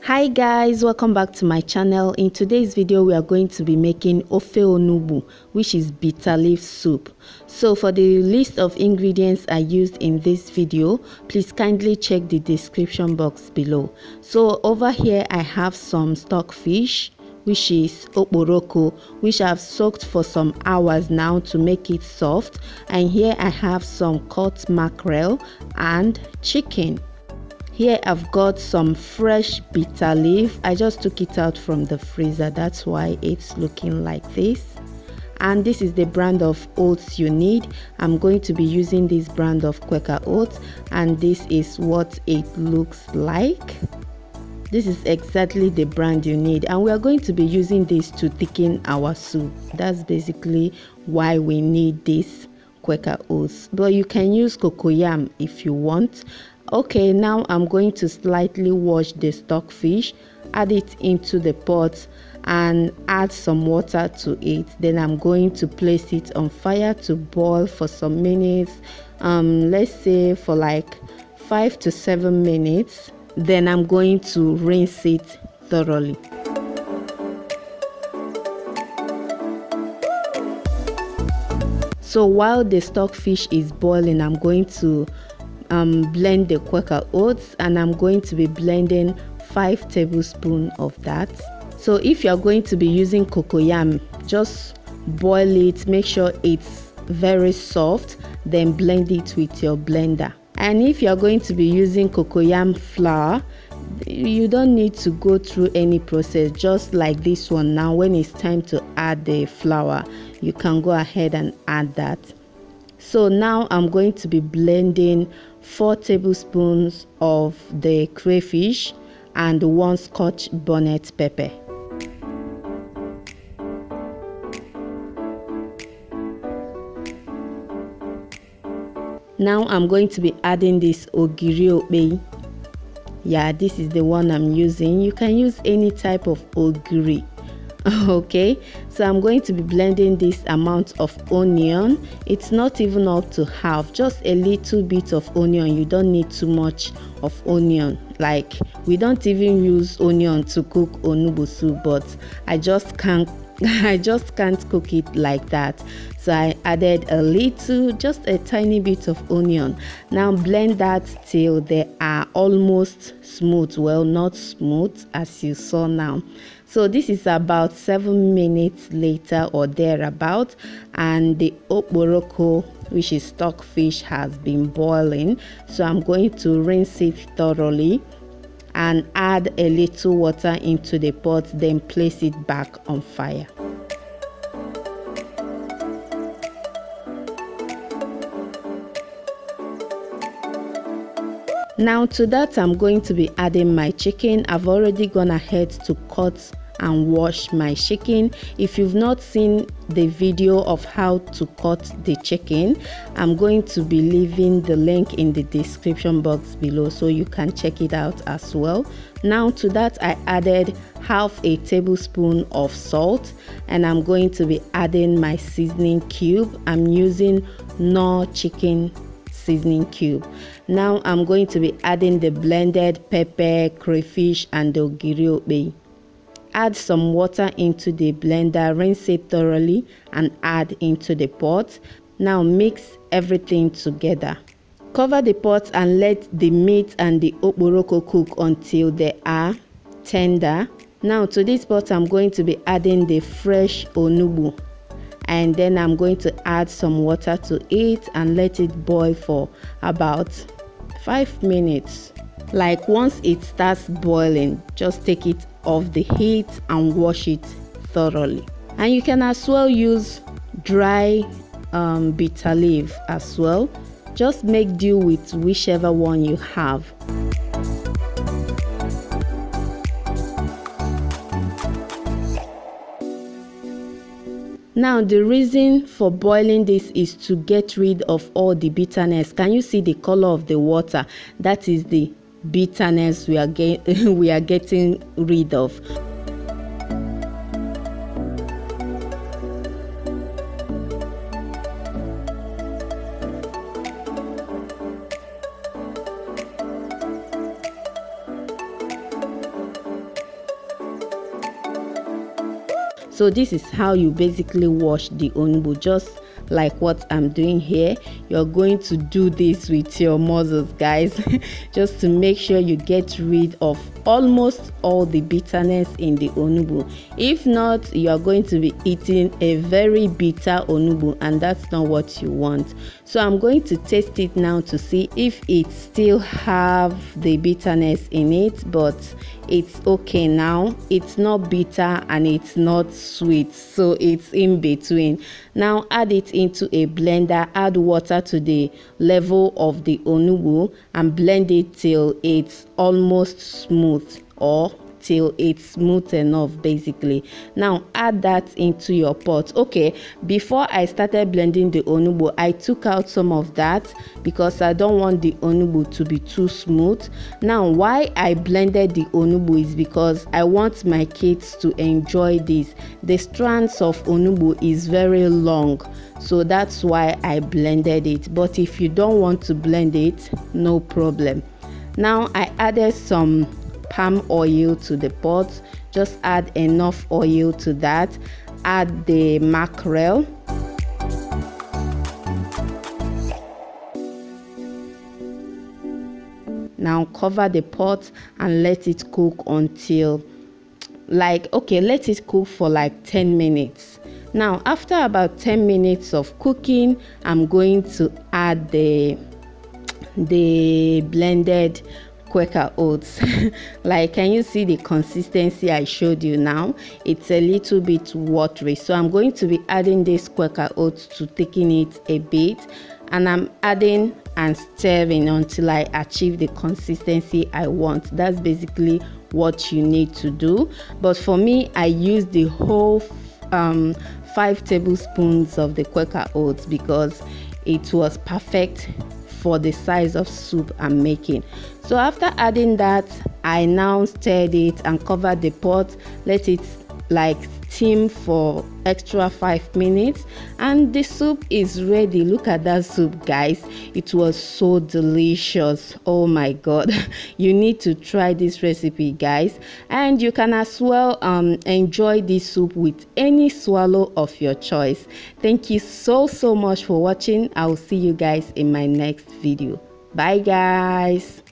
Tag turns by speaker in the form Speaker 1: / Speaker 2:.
Speaker 1: Hi guys, welcome back to my channel. In today's video we are going to be making ofe onugbu, which is bitter leaf soup. So for the list of ingredients I used in this video, please kindly check the description box below. So over here I have some stock fish, which is okporoko, which I've soaked for some hours now to make it soft, and here I have some cut mackerel and chicken. Here I've got some fresh bitter leaf. I just took it out from the freezer, that's why it's looking like this. And this is the brand of oats you need. I'm going to be using this brand of Quaker oats, and this is what it looks like. This is exactly the brand you need, and we are going to be using this to thicken our soup. That's basically why we need this Quaker oats, but you can use cocoyam if you want. Okay, now I'm going to slightly wash the stock fish, add it into the pot and add some water to it. Then I'm going to place it on fire to boil for some minutes, let's say for like 5 to 7 minutes. Then I'm going to rinse it thoroughly. So while the stock fish is boiling, I'm going to blend the Quaker oats, and I'm going to be blending 5 tablespoons of that. So if you're going to be using cocoyam, just boil it, make sure it's very soft, then blend it with your blender. And if you're going to be using cocoyam flour, you don't need to go through any process. Just like this one, now when it's time to add the flour, you can go ahead and add that. So now I'm going to be blending 4 tablespoons of the crayfish and 1 Scotch bonnet pepper. Now I'm going to be adding this Ogiri okpei. Yeah, this is the one I'm using. You can use any type of ogiri. Okay, so I'm going to be blending this amount of onion. It's not even up to half, just a little bit of onion. You don't need too much of onion. Like, we don't even use onion to cook onugbu soup, but I just can't cook it like that. So I added a little, just a tiny bit of onion. Now blend that till they are almost smooth. Well, not smooth as you saw now. So this is about 7 minutes later or thereabout, and the okporoko, which is stock fish, has been boiling. So I'm going to rinse it thoroughly and add a little water into the pot, then place it back on fire. Now to that I'm going to be adding my chicken. I've already gone ahead to cut and wash my chicken. If you've not seen the video of how to cut the chicken, I'm going to be leaving the link in the description box below, so you can check it out as well. Now to that I added half a tablespoon of salt, and I'm going to be adding my seasoning cube. I'm using Knorr chicken seasoning cube. Now I'm going to be adding the blended pepper, crayfish and the Ogiri okpei. Add some water into the blender, rinse it thoroughly and add into the pot. Now mix everything together. Cover the pot and let the meat and the okporoko cook until they are tender. Now to this pot I'm going to be adding the fresh onugbu, and then I'm going to add some water to it and let it boil for about 5 minutes. Like, once it starts boiling, just take it off the heat and wash it thoroughly. And you can as well use dry bitter leaf as well. Just make do with whichever one you have. Now the reason for boiling this is to get rid of all the bitterness. Can you see the color of the water? That is the bitterness we are getting rid of. So this is how you basically wash the onugbu, just like what I'm doing here. You're going to do this with your muscles, guys, just to make sure you get rid of almost all the bitterness in the onugbu. If not, you are going to be eating a very bitter onugbu, and that's not what you want. So I'm going to taste it now to see if it still have the bitterness in it, but it's okay now. It's not bitter and it's not sweet, so it's in between. Now add it into a blender, add water to the level of the onugbu and blend it till it's almost smooth, or till it's smooth enough basically. Now add that into your pot. Okay, before I started blending the onugbu, I took out some of that because I don't want the onugbu to be too smooth. Now why I blended the onugbu is because I want my kids to enjoy this. The strands of onugbu is very long, so that's why I blended it. But if you don't want to blend it, no problem. Now I added some palm oil to the pot. Just add enough oil to that. Add the mackerel. Now cover the pot and let it cook until let it cook for like 10 minutes. Now after about 10 minutes of cooking, I'm going to add the blended quaker oats. Like, can you see the consistency I showed you now? It's a little bit watery, so I'm going to be adding this quaker oats to thicken it a bit, and I'm adding and stirring until I achieve the consistency I want. That's basically what you need to do. But for me, I use the whole 5 tablespoons of the quaker oats because it was perfect for the size of soup I'm making. So after adding that, I now stirred it and covered the pot, let it like steam for extra 5 minutes, and the soup is ready. Look at that soup, guys. It was so delicious. Oh my god. You need to try this recipe, guys, and you can as well enjoy this soup with any swallow of your choice. Thank you so much for watching. I will see you guys in my next video. Bye guys.